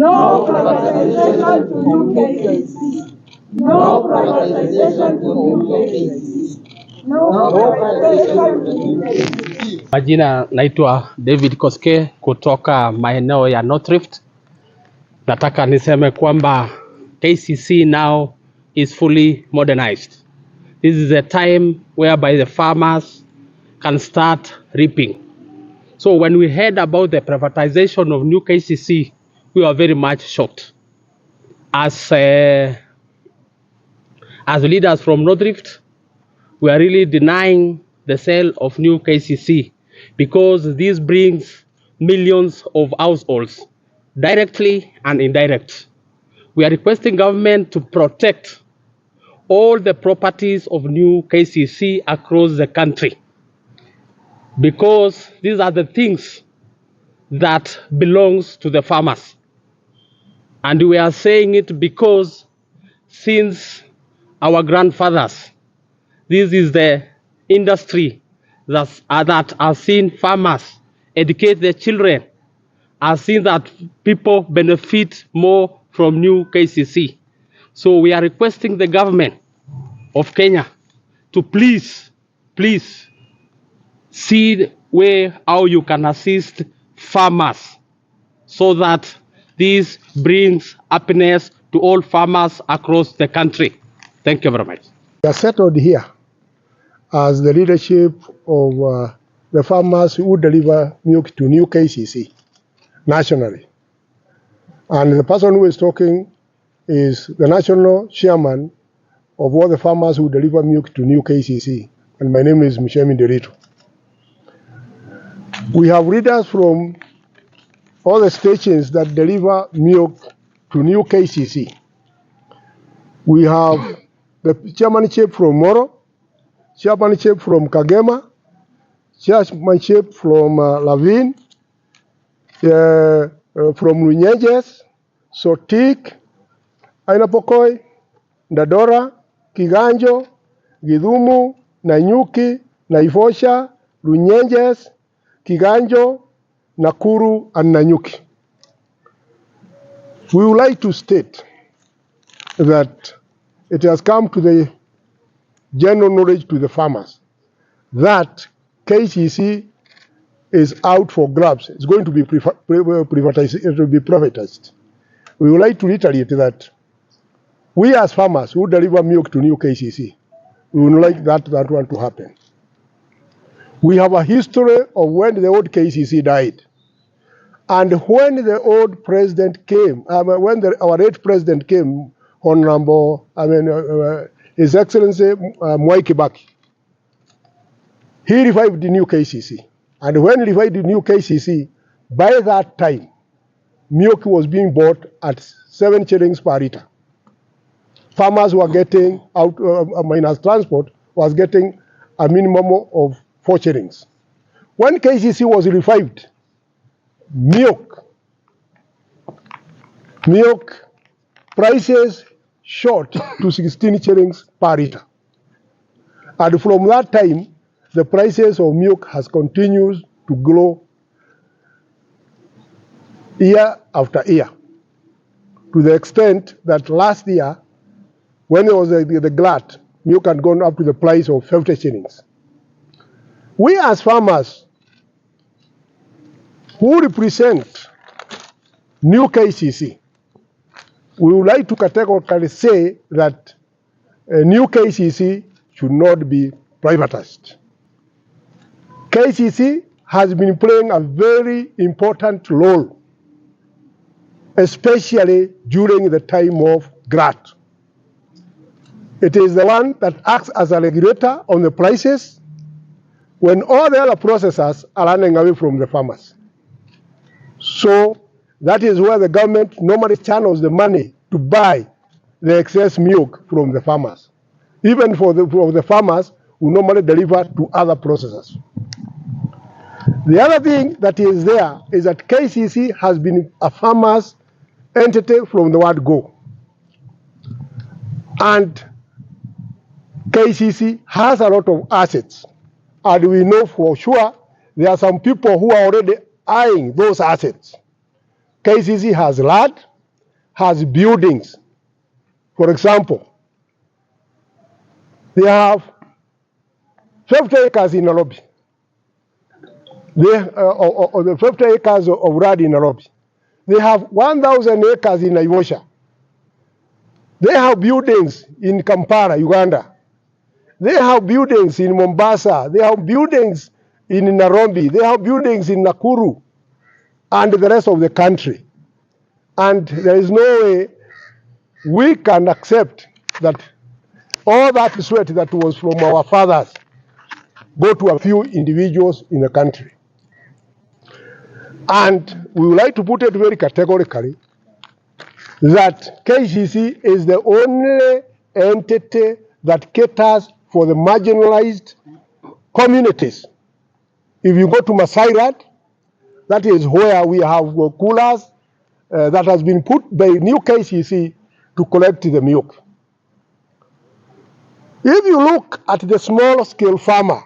No privatization to new KCC. No privatization to new KCC. No privatization to new KCC. Majina naitwa David Koske kutoka maeneo ya North Rift. Nataka niseme kwamba KCC now is fully modernized. This is a time whereby the farmers can start reaping. So when we heard about the privatization of new KCC, we were very much shocked. As leaders from North Rift, we are really denying the sale of new KCC because this brings millions of households directly and indirect. We are requesting government to protect all the properties of new KCC across the country because these are the things that belongs to the farmers. And we are saying it because since our grandfathers, this is the industry that has seen farmers educate their children, has seen that people benefit more from new KCC. So we are requesting the government of Kenya to please see how you can assist farmers so that this brings happiness to all farmers across the country. Thank you very much. We are settled here as the leadership of the farmers who deliver milk to new KCC nationally. And the person who is talking is the national chairman of all the farmers who deliver milk to new KCC. And my name is Mishemi Derito. We have leaders from all the stations that deliver milk to new KCC. We have the chairmanship from Moro, chairmanship from Kagema, chairmanship from Lavin, from Runyenjes, Sotik, Ainapokoi, Ndadora, Kiganjo, Githumu, Nanyuki, Naivasha, Runyenjes, Kiganjo, Nakuru, and Nanyuki. We would like to state that it has come to the general knowledge to the farmers that KCC is out for grabs. It's going to be privatized. It will be privatized. We would like to reiterate that we as farmers who deliver milk to new KCC, we would like that one to happen. We have a history of when the old KCC died. And when the old president came, our late president came, His Excellency Mwai Kibaki, he revived the new KCC. And when he revived the new KCC, by that time, milk was being bought at 7 shillings per litre. Farmers were getting, minus transport, was getting a minimum of 4 shillings. When KCC was revived, milk prices shot to 16 shillings per litre. And from that time, the prices of milk has continued to grow year after year, to the extent that last year, when there was the glut, milk had gone up to the price of 50 shillings. We as farmers who represent new KCC, we would like to categorically say that new KCC should not be privatized. KCC has been playing a very important role, especially during the time of glut. It is the one that acts as a regulator on the prices when all the other processors are running away from the farmers. So that is where the government normally channels the money to buy the excess milk from the farmers, even for the farmers who normally deliver to other processors. The other thing that is there is that KCC has been a farmer's entity from the word go. And KCC has a lot of assets. And we know for sure there are some people who are already eyeing those assets. KCC has land, has buildings. For example, they have 50 acres in Nairobi. The 50 acres of land in Nairobi. They have 1,000 acres in Naivasha. They have buildings in Kampala, Uganda. They have buildings in Mombasa. They have buildings in Nairobi. They have buildings in Nakuru and the rest of the country. And there is no way we can accept that all that sweat that was from our fathers go to a few individuals in the country. And we would like to put it very categorically that KCC is the only entity that caters for the marginalized communities. If you go to Masairat, that is where we have coolers that has been put by new KCC to collect the milk. If you look at the small scale farmer,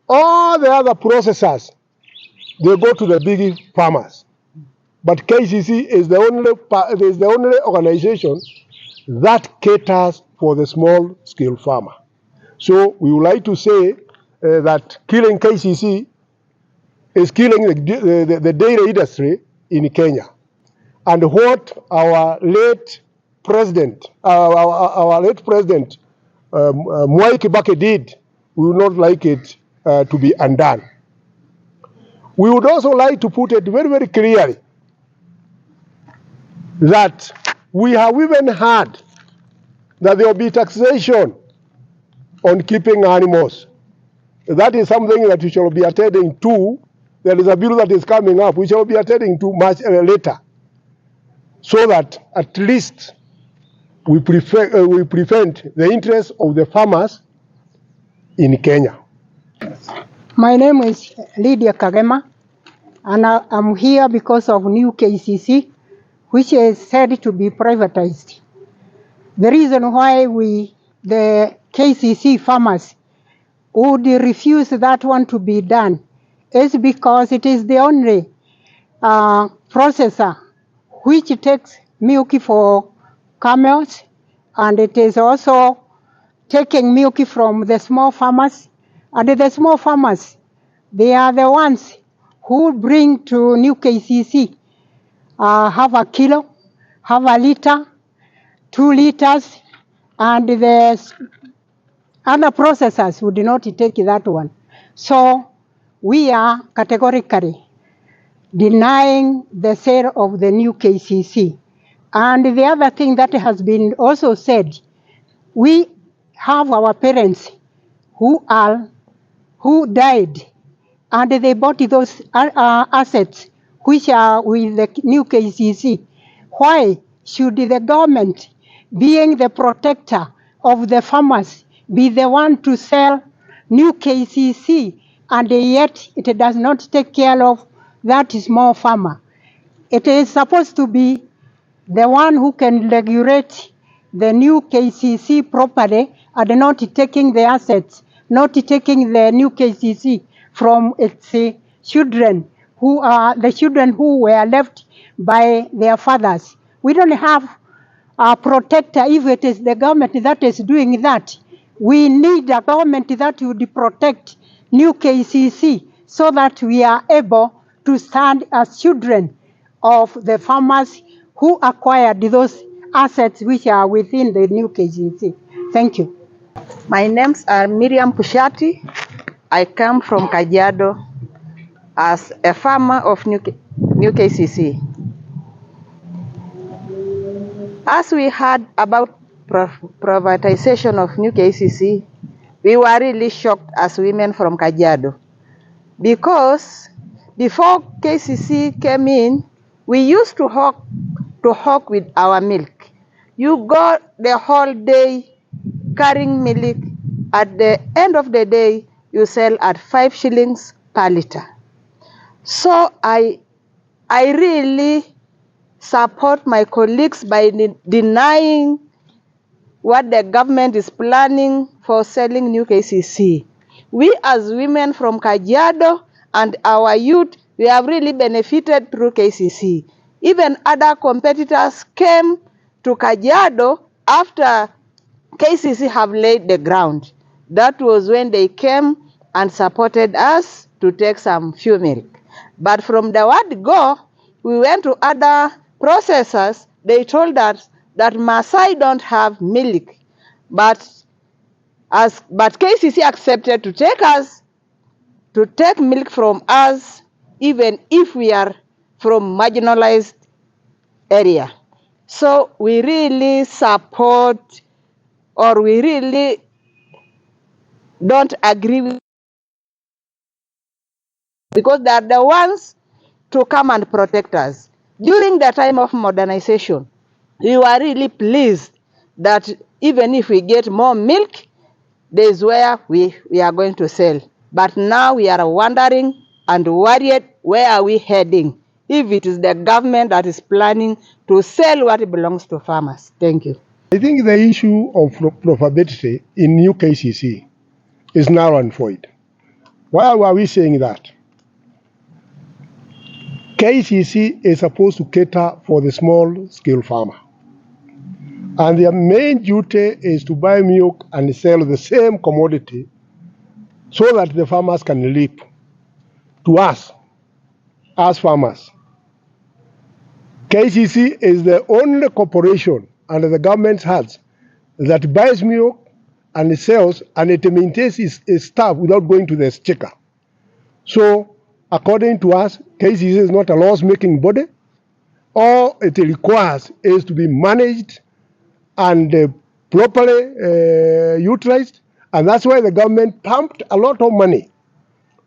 all the other processors, they go to the big farmers. But KCC is the only organization that caters for the small scale farmer. So we would like to say that killing KCC is killing the dairy industry in Kenya. And what our late president, Mwai Kibaki did, we would not like it to be undone. We would also like to put it very, very clearly that we have even heard that there will be taxation on keeping animals. That is something that we shall be attending to. There is a bill that is coming up. We shall be attending to much later, so that at least we prevent the interests of the farmers in Kenya. My name is Lydia Kagema, and I'm here because of new KCC, which is said to be privatized. The reason why the KCC farmers, would refuse that one to be done is because it is the only processor which takes milk for camels, and it is also taking milk from the small farmers. And the small farmers, they are the ones who bring to new KCC, have a kilo, have a liter, 2 liters, and the other processors would not take that one. So we are categorically denying the sale of the new KCC. And the other thing that has been also said, we have our parents who died, and they bought those assets which are with the new KCC. Why should the government, being the protector of the farmers, be the one to sell new KCC, and yet it does not take care of that small farmer? It is supposed to be the one who can regulate the new KCC properly, and not taking the assets, not taking the new KCC from its children, who are the children who were left by their fathers. We don't have a protector if it is the government that is doing that. We need a government that would protect new KCC so that we are able to stand as children of the farmers who acquired those assets which are within the new KCC. Thank you. My names are Miriam Pushati. I come from Kajiado as a farmer of new KCC. As we heard about privatization of new KCC, we were really shocked as women from Kajiado, because before KCC came in, we used to hawk with our milk. You go the whole day carrying milk. At the end of the day, you sell at 5 shillings per liter. So I really support my colleagues by denying what the government is planning for selling new KCC. We as women from Kajiado and our youth, we have really benefited through KCC. even other competitors came to Kajiado after KCC have laid the ground. That was when they came and supported us to take some few milk. But from the word go, we went to other processors. They told us that Maasai don't have milk, but KCC accepted to take milk from us, even if we are from marginalized area. So we really support, or we really don't agree with, because they are the ones to come and protect us. During the time of modernization, we were really pleased that even if we get more milk, there is where we are going to sell. But now we are wondering and worried, where are we heading if it is the government that is planning to sell what belongs to farmers? Thank you. I think the issue of profitability in new KCC is null and void. Why are we saying that? KCC is supposed to cater for the small-scale farmer. And their main duty is to buy milk and sell the same commodity so that the farmers can live. To us, as farmers, KCC is the only corporation under the government's hands that buys milk and sells, and it maintains its staff without going to the exchequer. So, according to us, KCC is not a loss-making body. All it requires is to be managed and properly utilized, and that's why the government pumped a lot of money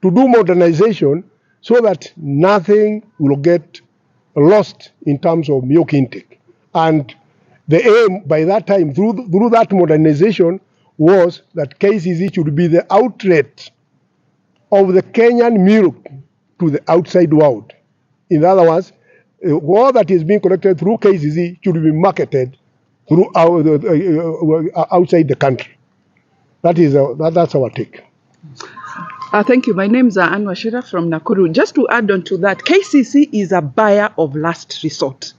to do modernization so that nothing will get lost in terms of milk intake. And the aim by that time, through that modernization, was that KCC should be the outlet of the Kenyan milk to the outside world. In other words, all that is being collected through KCC should be marketed through outside the country. That's our take. Thank you. My name is Anne Washira from Nakuru. Just to add on to that, KCC is a buyer of last resort.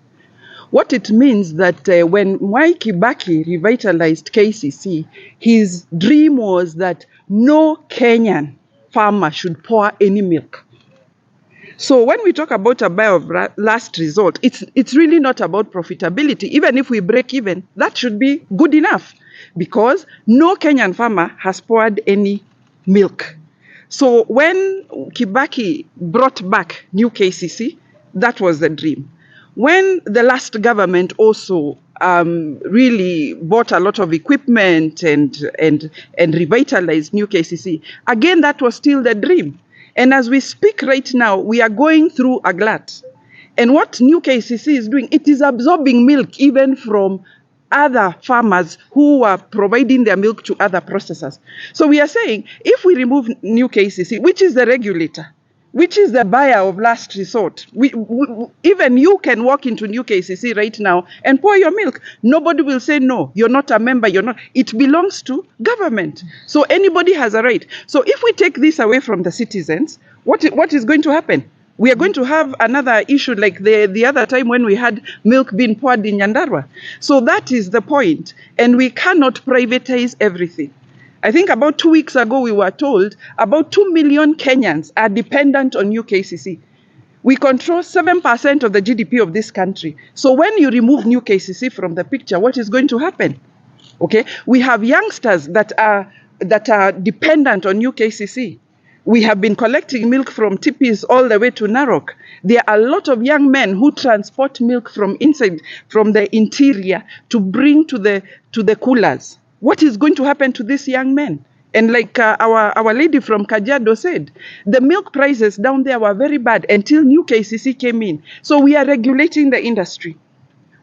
What it means that when Mwai Kibaki revitalized KCC, his dream was that no Kenyan farmer should pour any milk. So when we talk about a buyer of last resort, it's really not about profitability. Even if we break even, that should be good enough, because no Kenyan farmer has poured any milk. So when Kibaki brought back new KCC, that was the dream. When the last government also really bought a lot of equipment and revitalized new KCC, again, that was still the dream. And as we speak right now, we are going through a glut. And what new KCC is doing, it is absorbing milk even from other farmers who are providing their milk to other processors. So we are saying, if we remove new KCC, which is the regulator, which is the buyer of last resort, even you can walk into new KCC right now and pour your milk. Nobody will say, no, you're not a member, you're not. It belongs to government. So anybody has a right. So if we take this away from the citizens, what is going to happen? We are going to have another issue like the other time when we had milk being poured in Nyandarua. So that is the point. And we cannot privatize everything. I think about 2 weeks ago, we were told about 2 million Kenyans are dependent on new KCC. We control 7% of the GDP of this country. So when you remove new KCC from the picture, what is going to happen? Okay, we have youngsters that are dependent on new KCC. We have been collecting milk from tipis all the way to Narok. There are a lot of young men who transport milk from the interior to bring to the coolers. What is going to happen to these young men? And like our lady from Kajiado said, the milk prices down there were very bad until new KCC came in. So we are regulating the industry.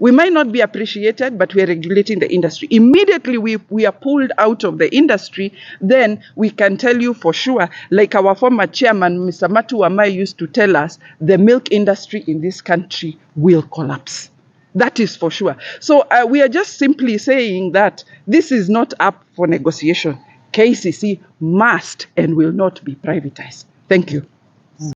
We might not be appreciated, but we are regulating the industry. Immediately we are pulled out of the industry, then we can tell you for sure, like our former chairman, Mr. Matu Amai, used to tell us, the milk industry in this country will collapse. That is for sure. So we are just simply saying that this is not up for negotiation. KCC must and will not be privatized. Thank you.